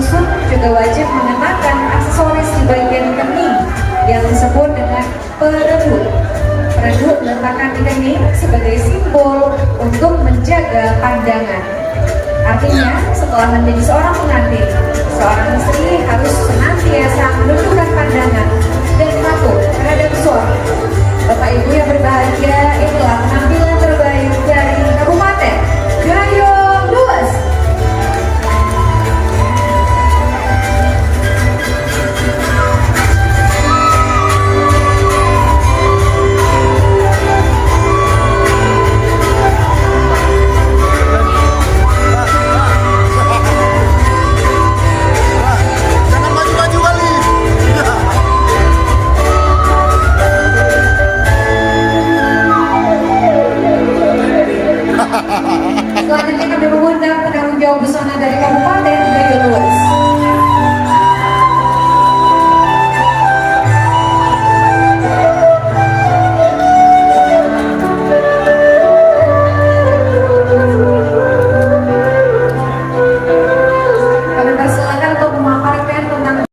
dusun juga wajib mengenakan aksesoris di bagian kening yang disebut dengan pereduk. Pereduk diletakkan di kening sebagai simbol untuk menjaga pandangan. Artinya, setelah menjadi seorang pengantin, seorang istri harus senantiasa menundukkan pandangan dan patuh terhadap suami. Bapak Ibu yang berbahagia, inilah penampilan terbaik dari Kabupaten Gayong Lues. Selanjutnya kami mengundang penanggung jawab busana dari Kabupaten Gayong